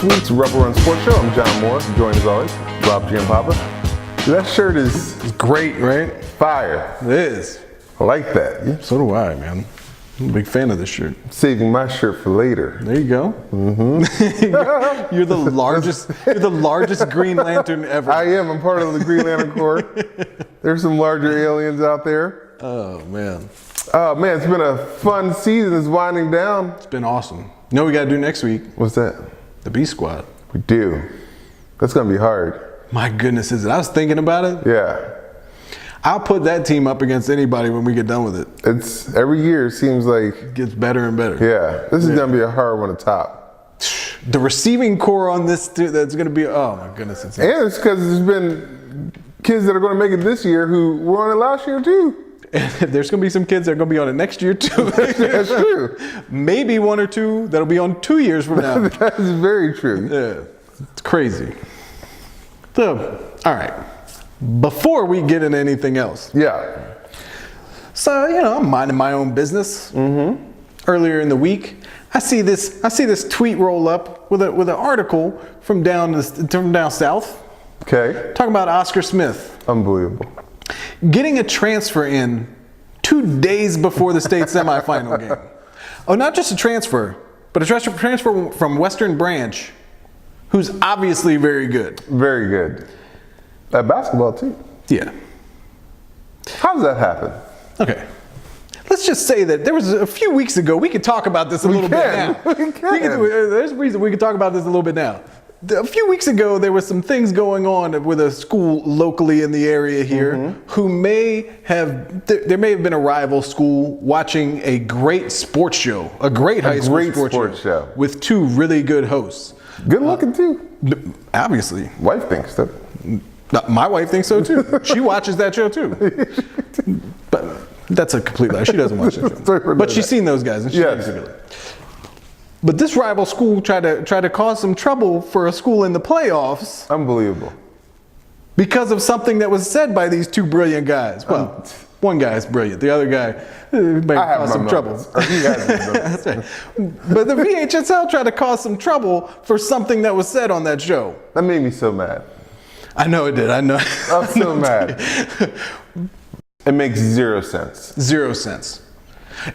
this week's Rebel Run Sports Show. I'm John Moore, joined as always, Rob G and Papa. That shirt is great, right? Fire. It is. I like that. Yeah, so do I, man. I'm a big fan of this shirt. Saving my shirt for later. There you go. Mm-hmm. you're the largest Green Lantern ever. I am. I'm part of the Green Lantern Corps. There's some larger aliens out there. Oh man. Oh man, it's been a fun season. It's winding down. It's been awesome. You know what we got to do next week? What's that? The B Squad. We do. That's gonna be hard. My goodness, is it? I was thinking about it. Yeah. I'll put that team up against anybody when we get done with it. It's every year it seems like it gets better and better. Yeah, this is gonna be a hard one to top. The receiving core on this, that's gonna be, oh my goodness. And it's because there's been kids that are gonna make it this year who were on it last year too. And there's gonna be some kids that are gonna be on it next year too. That's true. Maybe one or two that'll be on 2 years from now. That is very true. Yeah, it's crazy. So, all right. Before we get into anything else. Yeah. So, I'm minding my own business. Mm-hmm. Earlier in the week, I see this tweet roll up with an article from down south. Okay. Talking about Oscar Smith. Unbelievable. Getting a transfer in 2 days before the state semifinal game. Oh, not just a transfer, but a transfer from Western Branch, who's obviously very good. Very good. At basketball too. Yeah. How does that happen? Okay. Let's just say that there was a few weeks ago, we could talk about this a little bit now. We can. There's a reason we could talk about this a little bit now. A few weeks ago, there were some things going on with a school locally in the area here who there may have been a rival school watching a great sports show, a great high school sports show with two really good hosts. Good looking too. Obviously. Wife thinks that. My wife thinks so too. She watches that show too. But that's a complete lie. She doesn't watch that show. But she's seen those guys and she thinks they're good. But this rival school tried to cause some trouble for a school in the playoffs. Unbelievable. Because of something that was said by these two brilliant guys. Well, one guy is brilliant. The other guy may cause some trouble. That's right. But the VHSL tried to cause some trouble for something that was said on that show. That made me so mad. I know it did. I know. I'm so mad. It makes 0 sense. 0 cents.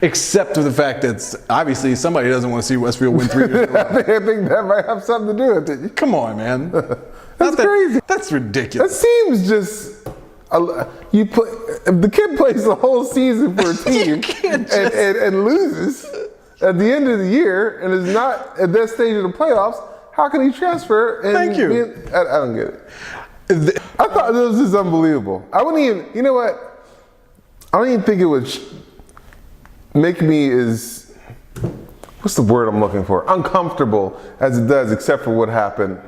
Except for the fact that obviously somebody doesn't want to see Westfield win 3 years in a row. I think that might have something to do with it. Come on, man. That's crazy. That's ridiculous. That seems just... if the kid plays the whole season for a team and loses at the end of the year and is not at that stage of the playoffs, how can he transfer? Thank you. I don't get it. I thought this was just unbelievable. I wouldn't even, you know what? I don't even think it would make me as, what's the word I'm looking for? Uncomfortable as it does, except for what happened.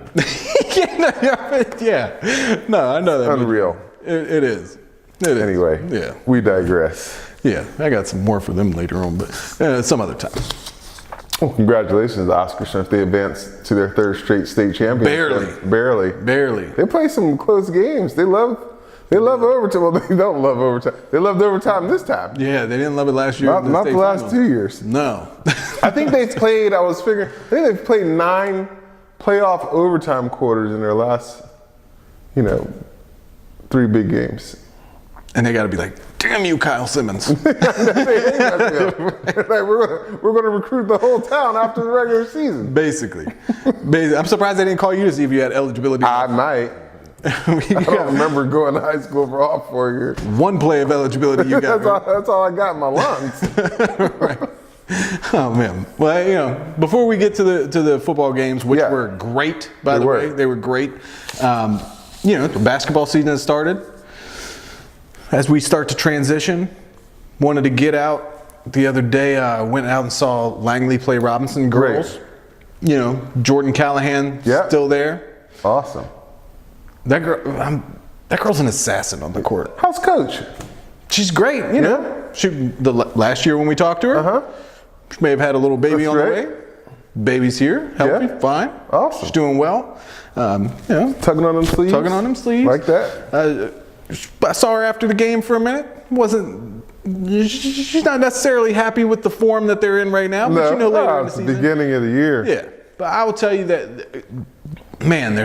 Yeah. No, I know that. Unreal. It is. It is. Anyway, yeah. We digress. Yeah, I got some more for them later on, but some other time. Well, congratulations to Oscar Smith. They advanced to their 3rd straight state championship. Barely. They play some close games. They love overtime. Well, they don't love overtime. They loved overtime this time. Yeah, they didn't love it last year. Not the last 2 years. No. I think they've played, I think they've played 9 playoff overtime quarters in their last, 3 big games. And they got to be like, damn you, Kyle Simmons. Like, we're going to recruit the whole town after the regular season. Basically. I'm surprised they didn't call you to see if you had eligibility. I might. I don't remember going to high school for all 4 years. 1 play of eligibility you got. That's all I got in my lungs. Right. Oh man. Well, before we get to the football games, which were great, by the way, they were great. The basketball season has started. As we start to transition, wanted to get out. The other day, I went out and saw Langley play Robinson girls. Great. Jordan Callahan still there. Awesome. That girl's an assassin on the court. How's Coach? She's great. Last year when we talked to her, she may have had a little baby on the way. Baby's here, healthy, fine. Awesome. She's doing well. Tugging on them sleeves. Like that. I saw her after the game for a minute. She's not necessarily happy with the form that they're in right now, but later in the season. It's the beginning of the year. Yeah. But I will tell you that, man,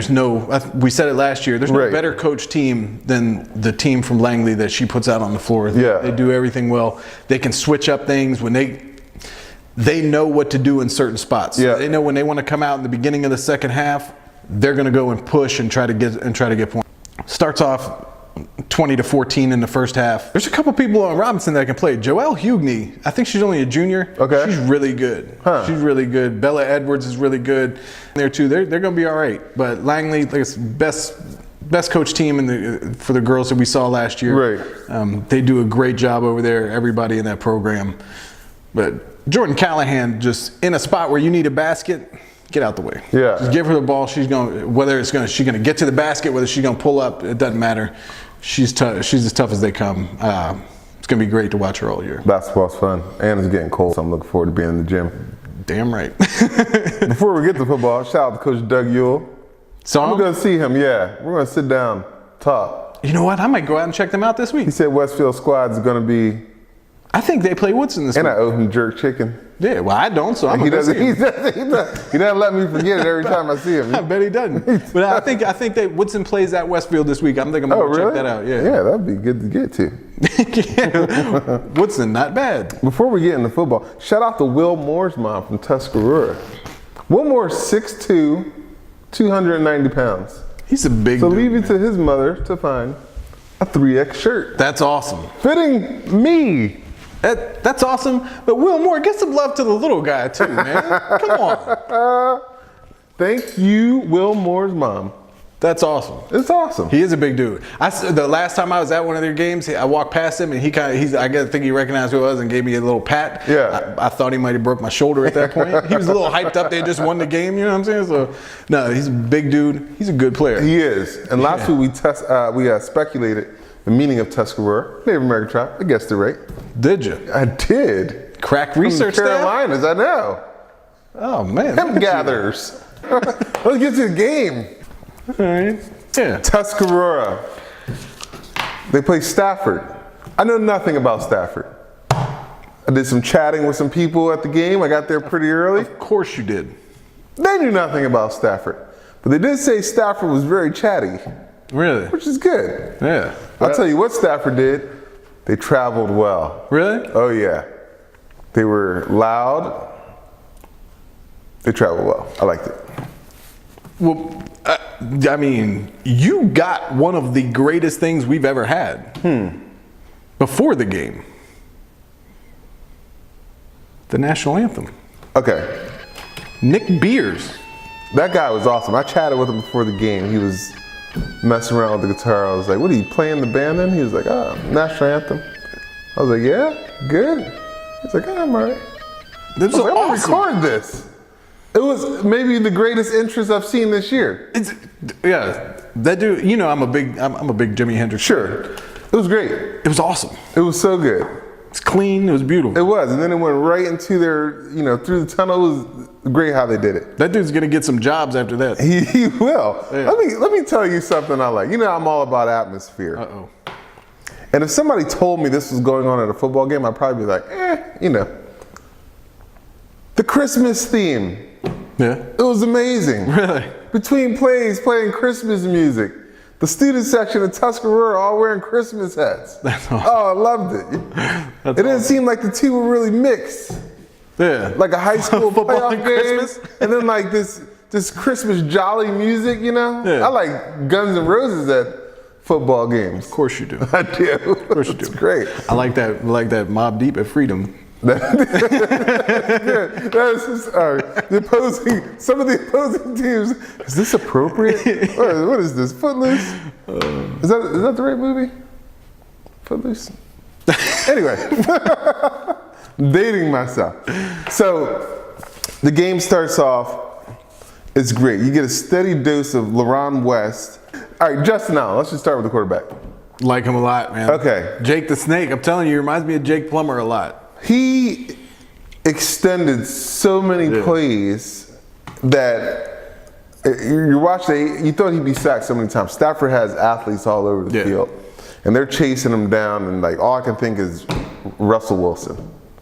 we said it last year, there's no better coach team than the team from Langley that she puts out on the floor. They do everything well. They can switch up things when they know what to do in certain spots. Yeah. They know when they want to come out in the beginning of the second half, they're going to go and push and try to get points. Starts off 20-14 in the first half. There's a couple people on Robinson that can play. Joelle Hugney, I think she's only a junior. Okay. She's really good. She's really good. Bella Edwards is really good. There too. They're going to be all right. But Langley, like it's best coach team for the girls that we saw last year. Right. They do a great job over there. Everybody in that program. But Jordan Callahan, just in a spot where you need a basket, get out the way. Yeah. Just give her the ball. She's she's gonna get to the basket, whether she's gonna pull up, it doesn't matter. She's tough. She's as tough as they come. It's gonna be great to watch her all year. Basketball's fun, and it's getting cold, so I'm looking forward to being in the gym. Damn right. Before we get to football, shout out to Coach Doug Ewell. I'm gonna see him. Yeah, we're gonna sit down, talk. You know what? I might go out and check them out this week. He said Westfield squad's gonna be. I think they play Woodson this week. And I owe him jerk chicken. Yeah, well, I don't, so I'm he gonna doesn't. see him. He doesn't let me forget it every time I see him. I bet he doesn't. But I think that Woodson plays at Westfield this week. I'm thinking I'm gonna check that out. Yeah. Yeah, that'd be good to get to. Yeah. Woodson, not bad. Before we get into football, shout out to Will Moore's mom from Tuscarora. Will Moore's 6'2", 290 pounds. He's a big So dude, leave it to his mother to find a 3X shirt. That's awesome. Fitting me. That's awesome. But Will Moore, get some love to the little guy too, man. Come on. Thank you, Will Moore's mom. That's awesome. It's awesome. He is a big dude. The last time I was at one of their games, I walked past him and I think he recognized who I was and gave me a little pat. Yeah. I thought he might have broke my shoulder at that point. He was a little hyped up. They just won the game, you know what I'm saying? So, no, he's a big dude. He's a good player. He is. And last week we speculated the meaning of Tuscarora, Native American tribe. I guessed it right. Did you? I did. Crack research From the Carolinas, I know. Oh, man. Hemp gatherers. Let's get to the game. All right. Yeah. Tuscarora. They play Stafford. I know nothing about Stafford. I did some chatting with some people at the game. I got there pretty early. Of course you did. They knew nothing about Stafford. But they did say Stafford was very chatty. Really? Which is good. Yeah. I'll tell you what Stafford did. They traveled well. Really? Oh, yeah. They were loud. They traveled well. I liked it. Well, I mean, you got one of the greatest things we've ever had before the game. The national anthem. Okay. Nick Beers. That guy was awesome. I chatted with him before the game. He was messing around with the guitar. I was like, what are you playing the band then? He was like, national anthem. I was like, yeah, good. He's like, I'm all right. This was I'm awesome. gonna record this. It was maybe the greatest interest I've seen this year. Yeah, that dude. You know, I'm a big Jimi Hendrix. Sure, it was great. It was awesome. It was so good. It's clean. It was beautiful. It was, and then it went right into their, through the tunnel. It was great how they did it. That dude's gonna get some jobs after that. He will. Yeah. Let me tell you something I like. I'm all about atmosphere. Uh-oh. And if somebody told me this was going on at a football game, I'd probably be like, The Christmas theme. Yeah. It was amazing. Really? Between plays, playing Christmas music. The student section of Tuscarora all wearing Christmas hats. That's awesome. Oh, I loved it. It didn't seem like the two were really mixed. Yeah. Like a high school Football playoff and game, Christmas? and then like this Christmas jolly music, Yeah. I like Guns N' Roses at football games. Of course you do. I do. Of course you do. It's great. I like that Mobb Deep at Freedom. That's good. Some of the opposing teams. Is this appropriate? What is this? Footloose? Is that the right movie? Footloose. Anyway, dating myself. So the game starts off. It's great. You get a steady dose of LaRon West. All right, Justin Allen. Let's just start with the quarterback. Like him a lot, man. Okay. Jake the Snake. I'm telling you, he reminds me of Jake Plummer a lot. He extended so many plays that you watched it, you thought he'd be sacked so many times. Stafford has athletes all over the field, and they're chasing him down, and like all I can think is Russell Wilson.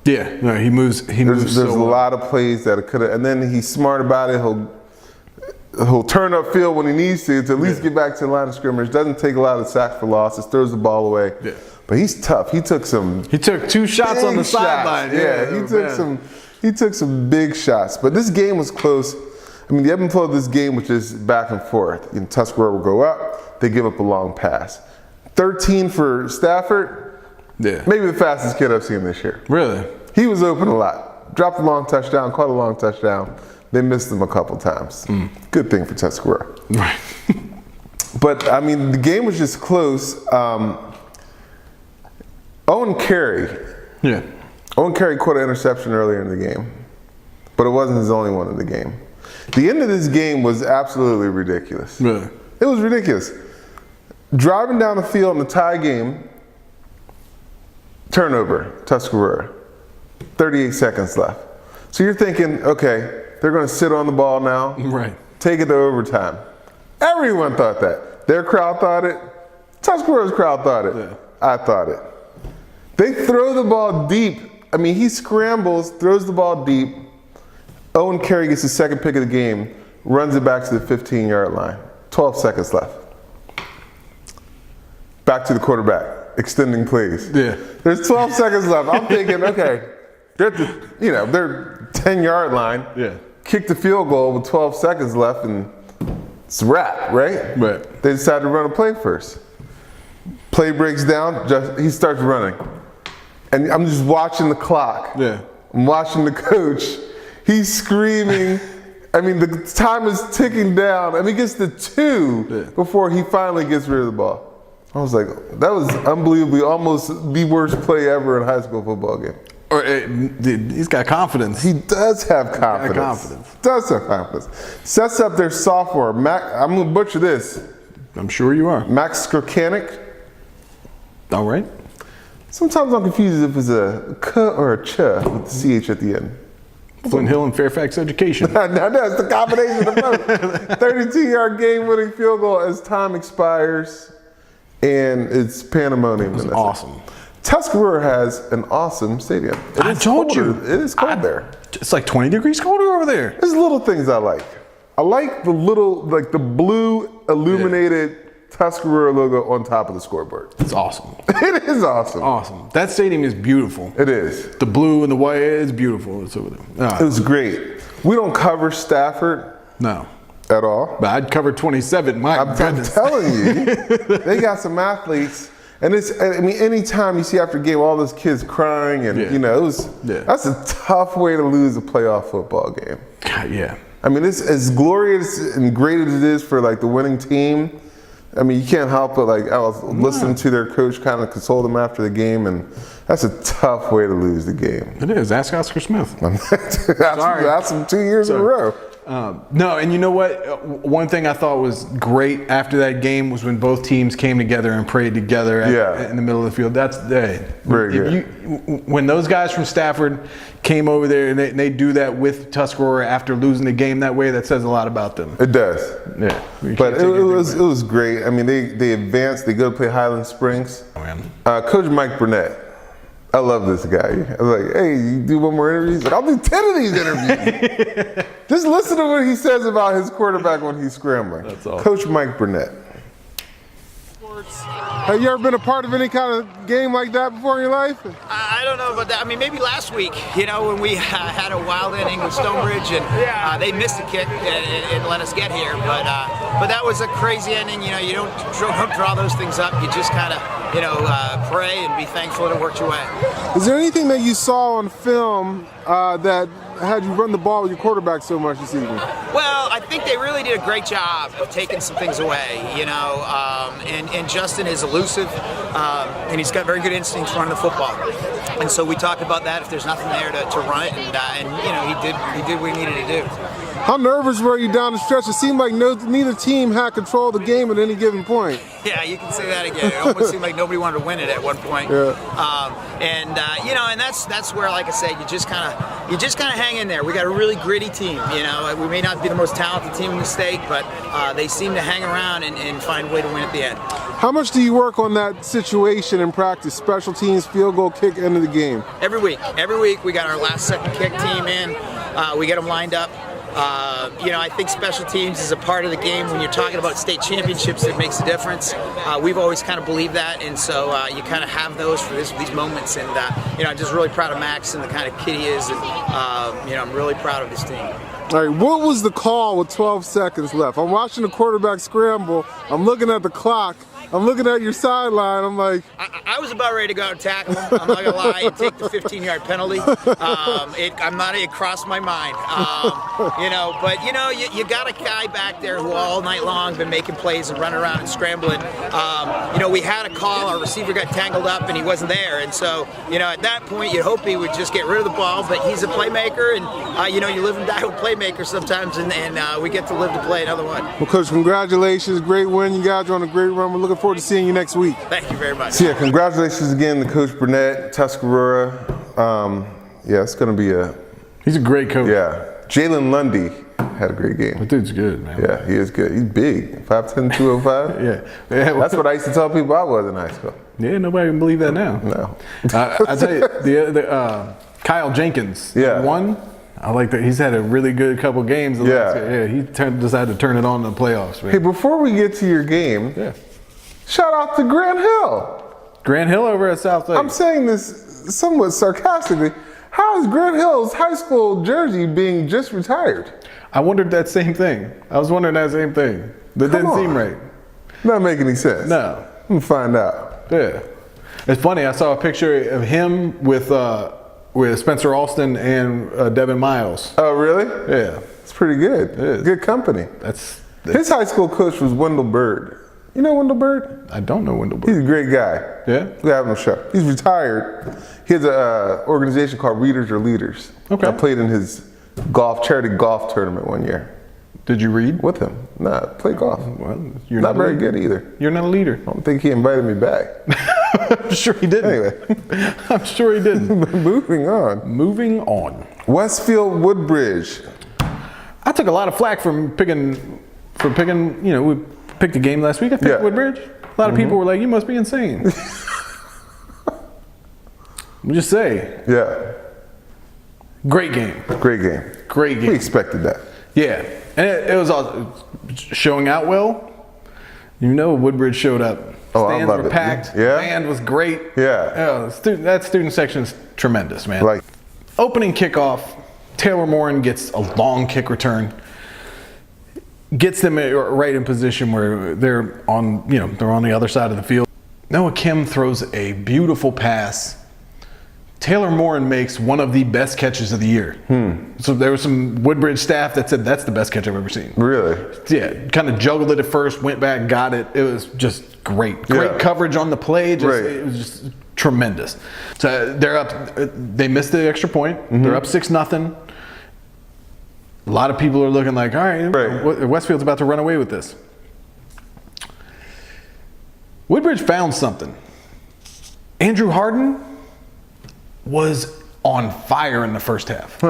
Yeah, no, he moves. There's a lot of plays that could have, and then he's smart about it. He'll turn up field when he needs to at least get back to the line of scrimmage. Doesn't take a lot of sacks for losses. Throws the ball away. Yeah. But he's tough. He took 2 shots on the sideline. Yeah, he took some big shots. But this game was close. I mean, the ebb and flow of this game was just back and forth. Tuscarora will go up. They give up a long pass. 13 for Stafford. Yeah. Maybe the fastest kid I've seen this year. Really? He was open a lot. Dropped a long touchdown, caught a long touchdown. They missed him a couple times. Good thing for Tuscarora. Right. But, I mean, the game was just close. Owen Carey. Yeah. Owen Carey caught an interception earlier in the game. But it wasn't his only one in the game. The end of this game was absolutely ridiculous. Really? It was ridiculous. Driving down the field in the tie game, turnover, Tuscarora. 38 seconds left. So you're thinking, okay, they're going to sit on the ball now. Right. Take it to overtime. Everyone thought that. Their crowd thought it. Tuscarora's crowd thought it. Yeah. I thought it. They throw the ball deep. I mean, he scrambles, throws the ball deep. Owen Carey gets his second pick of the game, runs it back to the 15-yard line. 12 seconds left. Back to the quarterback, extending plays. Yeah. There's 12 seconds left. I'm thinking, okay, they're at the, their 10-yard line. Yeah. Kick the field goal with 12 seconds left, and it's a wrap, right? Right. They decide to run a play first. Play breaks down. He starts running, and I'm just watching the clock. Yeah. I'm watching the coach. He's screaming. I mean, the time is ticking down. I mean, he gets to 2 before he finally gets rid of the ball. I was like, that was unbelievably almost the worst play ever in a high school football game. He's got confidence. He does have confidence. Does have confidence. Sets up their sophomore, I'm going to butcher this. I'm sure you are. Max Skrkanik. All right. Sometimes I'm confused if it's a K or a Ch with the CH at the end. Flint Hill and Fairfax Education. No, that's the combination of both. 32-yard game-winning field goal as time expires, and it's pandemonium. It's awesome. Tuscarora has an awesome stadium. I told you. It is cold there. It's like 20 degrees colder over there. There's little things I like. I like the little, like the blue illuminated Tuscarora logo on top of the scoreboard. It's awesome. It is awesome. Awesome. That stadium is beautiful. It is. The blue and the white, it's beautiful. It's over there. It was great. We don't cover Stafford. No. At all. But I'd cover 27. I'm telling you. They got some athletes. And anytime you see after a game all those kids crying and, that's a tough way to lose a playoff football game. Yeah. I mean, it's as glorious and great as it is for, like, the winning team. I mean, you can't help but, like, I was listening to their coach kind of console them after the game, and that's a tough way to lose the game. It is. Ask Oscar Smith. That's him 2 years in a row. No, and you know what? One thing I thought was great after that game was when both teams came together and prayed together in the middle of the field. That's very good. When those guys from Stafford came over there and they do that with Tuscarora after losing the game that way, that says a lot about them. It does. Yeah. But it was great. I mean, they advanced. They go to play Highland Springs. Oh, man. Coach Mike Burnett. I love this guy. I was like, hey, you do one more interview? He's like, I'll do 10 of these interviews. Just listen to what he says about his quarterback when he's scrambling. That's awesome. Coach Mike Burnett. Have you ever been a part of any kind of game like that before in your life? I don't know about that. I mean, maybe last week, when we had a wild inning with Stonebridge and they missed a kick and let us get here. But that was a crazy inning. You don't draw those things up. You just kind of, pray and be thankful that it worked your way. Is there anything that you saw on film that had you run the ball with your quarterback so much this evening? Well, I think they really did a great job of taking some things away, and Justin is elusive, and he's got very good instincts running the football. And so we talked about that if there's nothing there to run it, and he did what he needed to do. How nervous were you down the stretch? It seemed like neither team had control of the game at any given point. Yeah, you can say that again. It almost seemed like nobody wanted to win it at one point. Yeah. You know, and that's where, like I said, you just kind of hang in there. We got a really gritty team. You know, we may not be the most talented team in the state, but they seem to hang around and find a way to win at the end. How much do you work on that situation in practice? Special teams, field goal kick, end of the game. Every week we got our last second kick team in. We get them lined up. You know, I think special teams is a part of the game. When you're talking about state championships, it makes a difference. We've always kind of believed that, and so you kind of have those for these moments. And you know, I'm just really proud of Max and the kind of kid he is, and you know, I'm really proud of his team. All right, what was the call with 12 seconds left? I'm watching the quarterback scramble. I'm looking at the clock. I'm looking at your sideline. I'm like, I was about ready to go out and tackle him. I'm not gonna lie, and take the 15-yard penalty. It crossed my mind. You know, but you know, you got a guy back there who all night long been making plays and running around and scrambling. You know, we had a call. Our receiver got tangled up and he wasn't there, and so you know, at that point, you'd hope he would just get rid of the ball. But he's a playmaker, and you know, you live and die with playmakers sometimes, and we get to live to play another one. Well, Coach, congratulations, great win. You guys are on a great run. We're looking forward to seeing you next week. Thank you very much. So yeah, congratulations again to Coach Burnett, Tuscarora. Yeah, it's going to be He's a great coach. Yeah. Jalen Lundy had a great game. That dude's good, man. Yeah, he is good. He's big. 5'10", 205. Yeah. That's what I used to tell people I was in high school. Yeah, nobody can believe that now. No. I tell you, Kyle Jenkins. Yeah. Won. I like that. He's had a really good couple games. Yeah. He decided to turn it on in the playoffs. Man. Hey, before we get to your game, shout out to Grant Hill. Grant Hill over at South Lake. I'm saying this somewhat sarcastically. How is Grant Hill's high school jersey being just retired? I wondered that same thing. I was wondering that same thing. That didn't seem right. Not making any sense. No. We'll find out. Yeah. It's funny. I saw a picture of him with Spencer Alston and Devin Miles. Oh, really? Yeah. It's pretty good. It is. Good company. That's His high school coach was Wendell Bird. You know Wendell Bird? I don't know Wendell Bird. He's a great guy. Yeah? We have him on the show. He's retired. He has an organization called Readers or Leaders. Okay. I played in his charity golf tournament one year. Did you read? With him. Nah, play golf. Well, you're not very good either. You're not a leader. I don't think he invited me back. I'm sure he didn't. Anyway. I'm sure he didn't. Moving on. Moving on. Westfield Woodbridge. I took a lot of flack for picking, you know, we picked a game last week. I picked Woodbridge. A lot of people were like, you must be insane. Let me just say. Yeah. Great game. Great game. Great game. We expected that. Yeah. And it was all showing out well. You know, Woodbridge showed up. Oh, Stands I love were it. packed. Yeah. Band was great. Yeah. That student section's tremendous, man. Like, opening kickoff, Taylor Morin gets a long kick return. Gets them right in position where they're on the other side of the field. Noah Kim throws a beautiful pass. Taylor Morin makes one of the best catches of the year. So there was some Woodbridge staff that said that's the best catch I've ever seen. Really? Yeah, kind of juggled it at first, went back, got it. It was just great. Great coverage on the play. It was just tremendous. So they're up. They missed the extra point. They're up 6-0. A lot of people are looking like, all right, Westfield's about to run away with this. Woodbridge found something. Andrew Harden was on fire in the first half.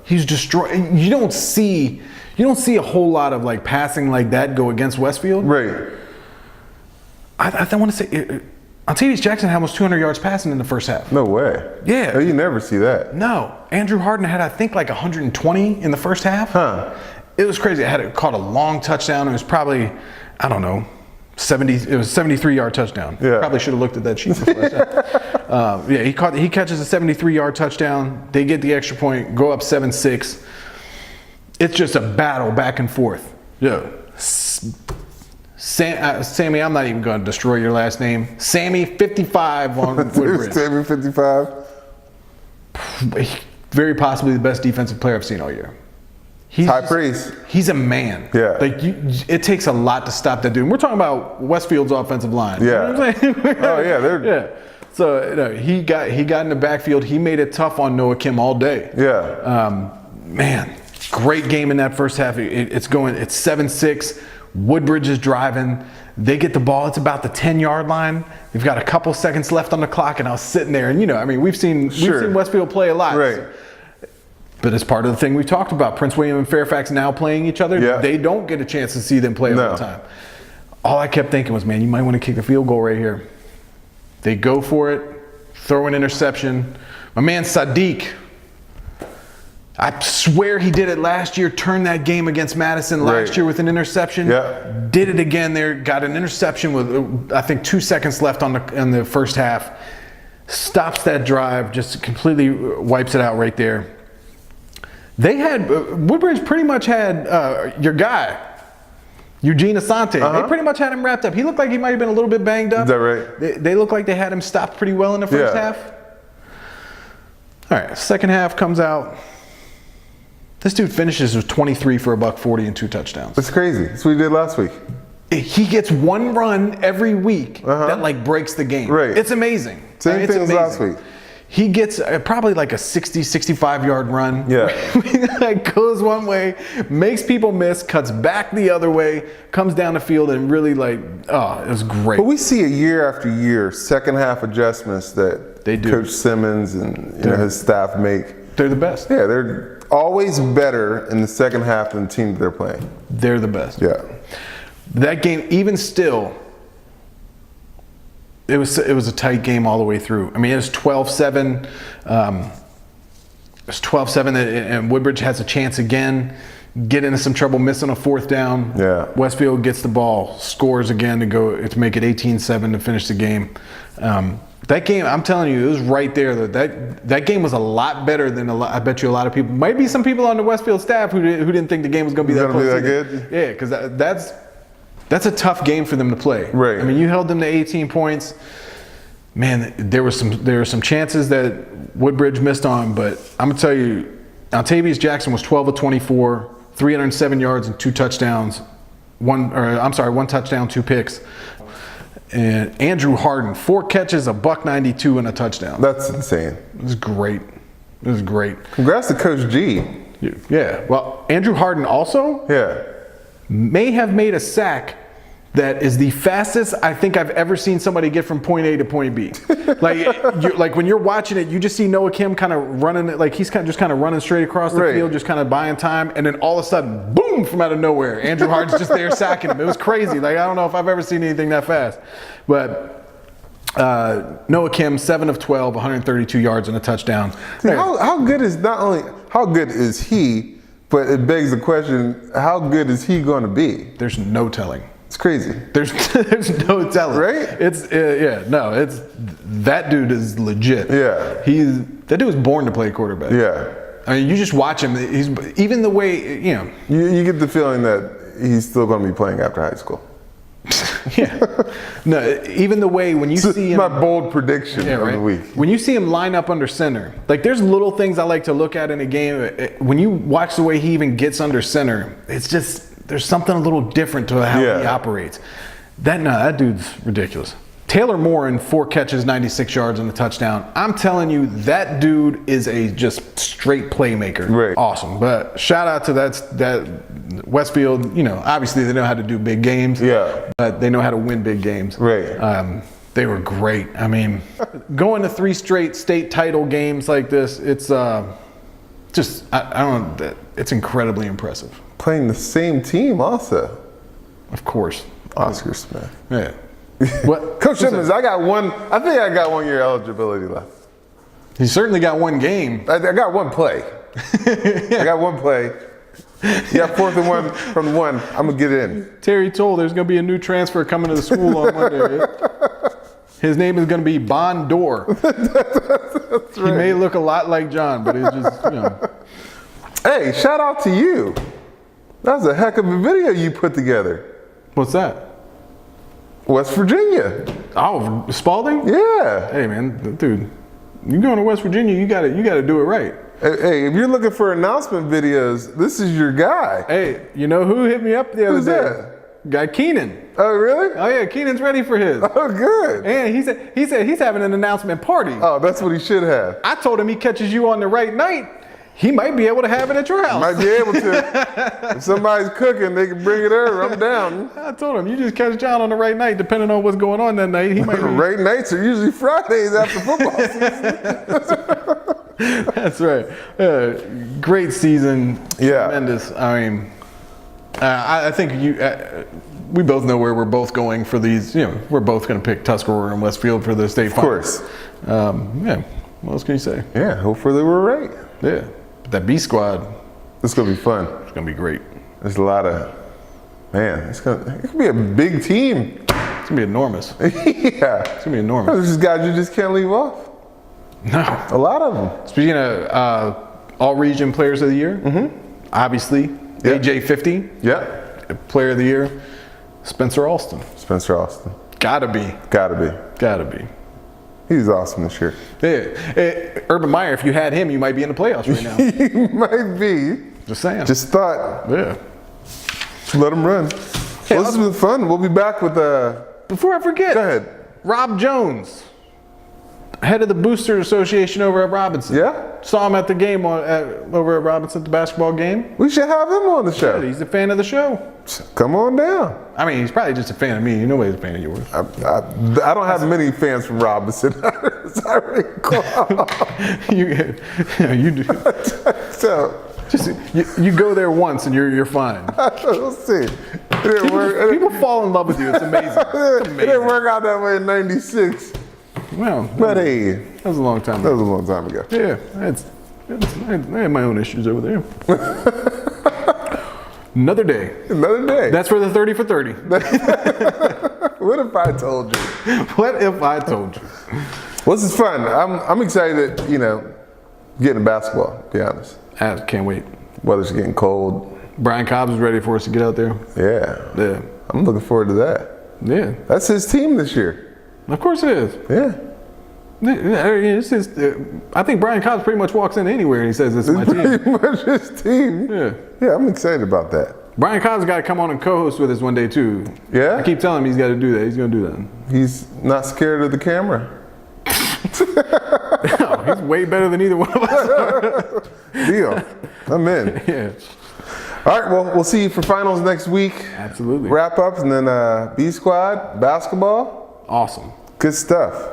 He's destroyed. You don't see a whole lot of like passing like that go against Westfield. Right. I want to say, Octavius Jackson had almost 200 yards passing in the first half. No way. Yeah. Oh, you never see that. No. Andrew Harden had, I think, like 120 in the first half. It was crazy. It caught a long touchdown. It was probably, I don't know, it was a 73-yard touchdown. Yeah. Probably should have looked at that sheet before I said. He catches a 73-yard touchdown. They get the extra point, go up 7-6. It's just a battle back and forth. Sammy, I'm not even going to destroy your last name. Sammy 55 on Woodbridge. Sammy 55. Very possibly the best defensive player I've seen all year. High praise. He's a man. Yeah. Like it takes a lot to stop that dude. And we're talking about Westfield's offensive line. Yeah. You know what I'm saying? Oh yeah, yeah. So he got in the backfield. He made it tough on Noah Kim all day. Yeah. Man, Great game in that first half. It's 7-6. Woodbridge is driving. They get the ball. It's about the 10-yard line. We've got a couple seconds left on the clock, and I was sitting there. And, I mean, we've seen Westfield play a lot. Right. But it's part of the thing we talked about. Prince William and Fairfax now playing each other. Yeah. They don't get a chance to see them play all the time. All I kept thinking was, man, you might want to kick the field goal right here. They go for it, throw an interception. My man Sadiq, I swear he did it last year, turned that game against Madison last year with an interception. Yeah. Did it again there, got an interception with, I think, 2 seconds left on the first half. Stops that drive, just completely wipes it out right there. They had, Woodbridge pretty much had your guy, Eugene Asante. They pretty much had him wrapped up. He looked like he might have been a little bit banged up. Is that right? They looked like they had him stopped pretty well in the first half. All right, second half comes out. This dude finishes with 23 for $140 and 2 touchdowns. That's crazy. That's what he did last week. He gets one run every week that like breaks the game. Right. It's amazing. Same thing as last week. He gets probably like a 60, 65-yard run. Yeah. Like goes one way, makes people miss, cuts back the other way, comes down the field and really it was great. But we see it year after year, second half adjustments that they do. Coach Simmons and his staff make. They're the best. Yeah, they're always better in the second half than the team they're playing. They're the best. Yeah. That game, even still, it was a tight game all the way through. I mean, it was 12-7. It was 12-7, and Woodbridge has a chance again. Get into some trouble, missing a fourth down. Yeah. Westfield gets the ball, scores again to make it 18-7 to finish the game. That game, I'm telling you, it was right there. That game was a lot better than I bet you a lot of people. Might be some people on the Westfield staff who didn't think the game was going to be that close. That good? Yeah, because that's a tough game for them to play. Right. I mean, you held them to 18 points. Man, there were some chances that Woodbridge missed on, but I'm gonna tell you, Altavius Jackson was 12 of 24, 307 yards and 2 touchdowns. One touchdown, 2 picks. And Andrew Harden, 4 catches, $192 and a touchdown. That's insane. It was great. It was great. Congrats to Coach G. Yeah. Well, Andrew Harden also may have made a sack that is the fastest I think I've ever seen somebody get from point A to point B. Like when you're watching it, you just see Noah Kim kind of running it, like he's kind of running straight across the field, just kind of buying time, and then all of a sudden, boom, from out of nowhere, Andrew Harden's just there sacking him. It was crazy. Like I don't know if I've ever seen anything that fast. But Noah Kim, 7 of 12, 132 yards and a touchdown. See, how good is he, but it begs the question, how good is he going to be? There's no telling. It's crazy. There's no telling. Right? It's that dude is legit. Yeah. That dude was born to play quarterback. Yeah. I mean, you just watch him. He's even the way You get the feeling that he's still going to be playing after high school. Yeah. No, even the way when you see him. My bold prediction of the week. When you see him line up under center, like there's little things I like to look at in a game. When you watch the way he even gets under center, it's just. There's something a little different to how he operates. That dude's ridiculous. Taylor Moore, 4 catches, 96 yards and a touchdown. I'm telling you, that dude is a just straight playmaker. Right. Awesome. But shout out to that Westfield. Obviously they know how to do big games. Yeah. But they know how to win big games. Right. They were great. I mean, going to 3 straight state title games like this, it's just I don't know. It's incredibly impressive. Playing the same team also. Of course. Oscar Smith. Yeah. What? Coach Simmons, I think I got 1 year eligibility left. He certainly got 1 game. I got 1 play. I got 1 play. Yeah, 4th and 1 from the 1. I'm going to get in. Terry told there's going to be a new transfer coming to the school on Monday. His name is going to be Bondor. That's right. He may look a lot like John, but he's just, Hey, shout out to you. That was a heck of a video you put together. What's that? West Virginia. Oh, Spalding? Yeah. Hey man, dude, you going to West Virginia, you gotta do it right. Hey, if you're looking for announcement videos, this is your guy. Hey, you know who hit me up the other day? That? Guy Keenan. Oh really? Oh yeah, Keenan's ready for his. Oh good. And he said he's having an announcement party. Oh, that's what he should have. I told him he catches you on the right night. He might be able to have it at your house. Might be able to. If somebody's cooking, they can bring it over. I'm down. I told him, you just catch John on the right night, depending on what's going on that night. He might be. Right nights are usually Fridays after football season. That's right. Great season. Yeah. Tremendous. I mean, I think we both know where we're both going for these. We're both going to pick Tuscarora and Westfield for the state finals. Of course. Yeah. What else can you say? Yeah. Hopefully we're right. Yeah. But that B squad. It's going to be fun. It's going to be great. There's a lot of, man, it could be a big team. It's going to be enormous. Yeah. It's going to be enormous. There's just guys you just can't leave off. No. A lot of them. Speaking of all region players of the year, obviously, AJ 50. Yep. Player of the year, Spencer Alston. Spencer Alston. Gotta be. Gotta be. He's awesome this year. Yeah. Urban Meyer, if you had him, you might be in the playoffs right now. He might be. Just saying. Just thought. Yeah. Let him run. Well, this has been fun. We'll be back with Before I forget. Go ahead. Rob Jones, head of the Booster Association over at Robinson. Yeah. Saw him at the game over at Robinson, the basketball game. We should have him on the show. He's a fan of the show. Come on down. I mean, he's probably just a fan of me. Nobody's a fan of yours. I don't have many fans from Robinson. As I recall. you do. So. Just you go there once and you're fine. We'll see. It didn't work. People fall in love with you. It's amazing. It didn't work out that way in '96. Well, But hey, that was a long time that ago. was a long time ago. Yeah, I had my own issues over there. Another day. Another day. That's for the 30 for 30. What if I told you? What if I told you? Well, this is fun. I'm excited. Getting basketball. To be honest. I can't wait. Weather's getting cold. Brian Cobbs is ready for us to get out there. Yeah. I'm looking forward to that. Yeah. That's his team this year. Of course it is. Yeah. I think Brian Cobbs pretty much walks in anywhere and he says, "This is my team." Pretty much his team. Yeah. Yeah, I'm excited about that. Brian Cobbs got to come on and co-host with us one day too. Yeah? I keep telling him he's got to do that. He's going to do that. He's not scared of the camera. No, he's way better than either one of us. Deal. I'm in. Yeah. All right, well, we'll see you for finals next week. Absolutely. Wrap ups and then B squad, basketball. Awesome. Good stuff.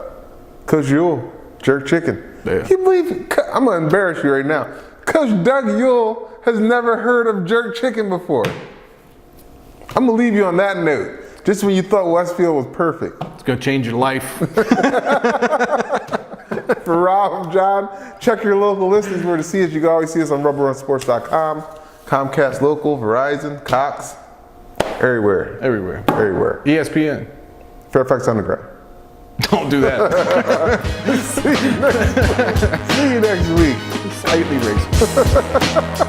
Coach Yule, jerk chicken. Yeah. Can you believe, I'm going to embarrass you right now. Coach Doug Yule has never heard of jerk chicken before. I'm going to leave you on that note. Just when you thought Westfield was perfect. It's going to change your life. For Rob, John, check your local listings where to see us. You can always see us on rubberrunsports.com, Comcast Local, Verizon, Cox, everywhere. Everywhere. ESPN. Fairfax Underground. Don't do that. See you next week. Slightly racist.